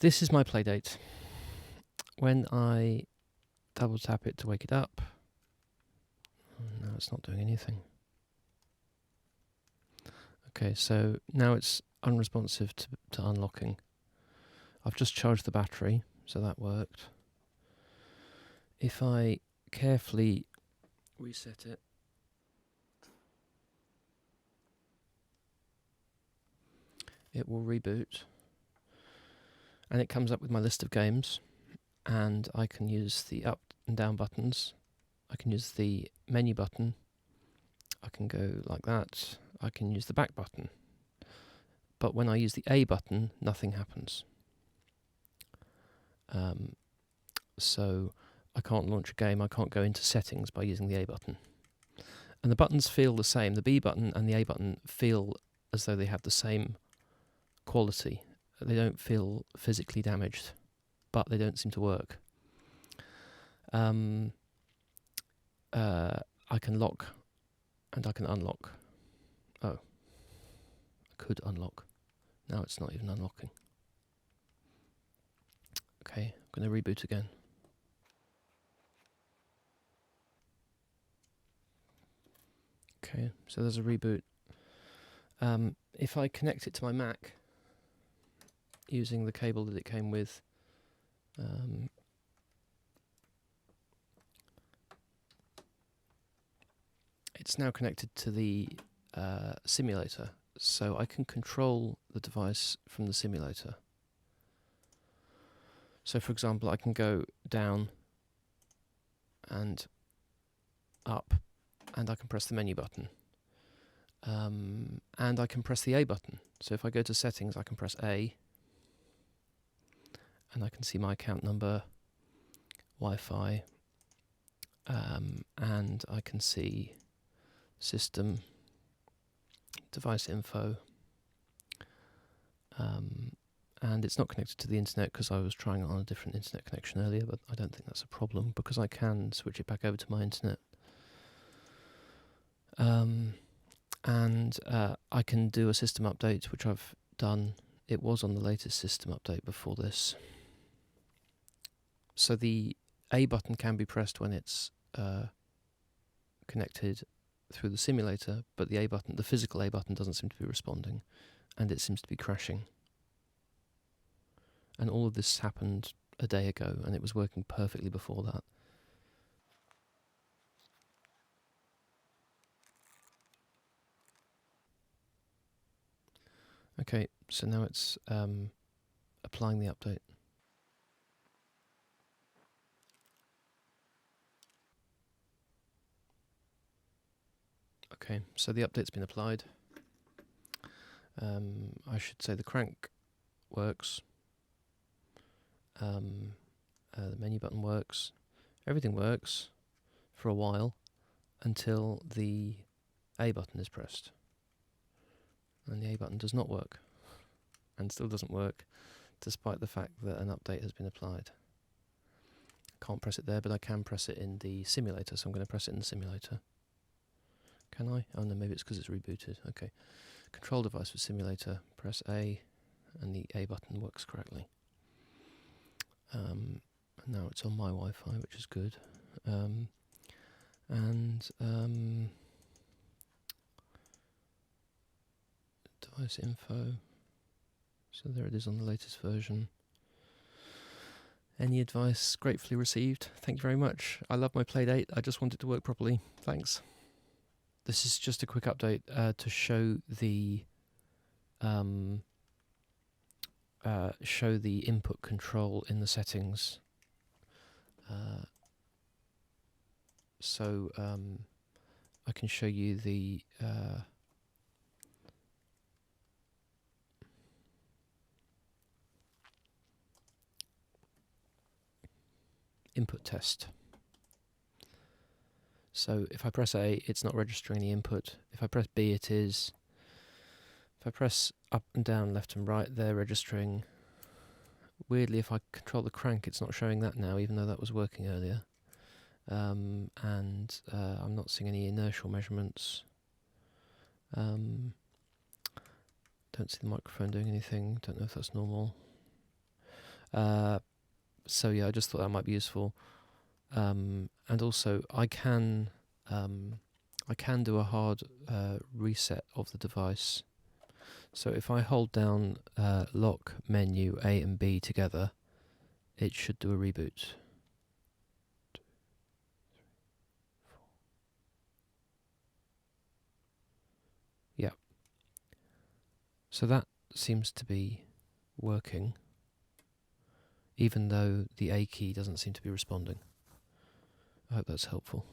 This is my Playdate. When I double tap it to wake it up, no, it's not doing anything. Okay, so now it's unresponsive to unlocking. I've just charged the battery, so that worked. If I carefully reset it, it will reboot, and it comes up with my list of games, and I can use the up and down buttons. I can use the menu button. I can go like that. I can use the back button. But when I use the A button, nothing happens. So I can't launch a game. I can't go into settings by using the A button. And the buttons feel the same. The B button and the A button feel as though they have the same quality. They don't feel physically damaged, but they don't seem to work. I can lock and I can unlock. Oh, I could unlock. Now it's not even unlocking. Okay, I'm going to reboot again. Okay, so there's a reboot. If I connect it to my Mac using the cable that it came with, it's now connected to the simulator, so I can control the device from the simulator. So for example, I can go down and up, and I can press the menu button. And I can press the A button. So if I go to settings, I can press A, and I can see my account number, Wi-Fi, and I can see system, device info, and it's not connected to the internet because I was trying it on a different internet connection earlier, but I don't think that's a problem because I can switch it back over to my internet. And I can do a system update, which I've done. It was on the latest system update before this. So the A button can be pressed when it's connected through the simulator, but the A button, the physical A button, doesn't seem to be responding, and it seems to be crashing. And all of this happened a day ago, and it was working perfectly before that. Okay, so now it's applying the update. Okay, so the update's been applied. I should say the crank works. The menu button works. Everything works for a while until the A button is pressed. And the A button does not work, and still doesn't work, despite the fact that an update has been applied. Can't press it there, but I can press it in the simulator, so I'm going to press it in the simulator. Can I? Oh no, maybe it's because it's rebooted. Okay. Control device for simulator, press A, and the A button works correctly. And now it's on my Wi-Fi, which is good. Device info. So there it is on the latest version. Any advice gratefully received. Thank you very much. I love my Playdate. I just want it to work properly. Thanks. This is just a quick update to show the input control in the settings. So I can show you the input test. So if I press A, it's not registering any input. If I press B, it is. If I press up and down, left and right, they're registering. Weirdly, if I control the crank, it's not showing that now, even though that was working earlier. I'm not seeing any inertial measurements. Don't see the microphone doing anything. Don't know if that's normal. So yeah, I just thought that might be useful. And also, I can do a hard reset of the device. So if I hold down lock menu A and B together, it should do a reboot. Yeah. So that seems to be working, even though the A key doesn't seem to be responding. I hope that's helpful.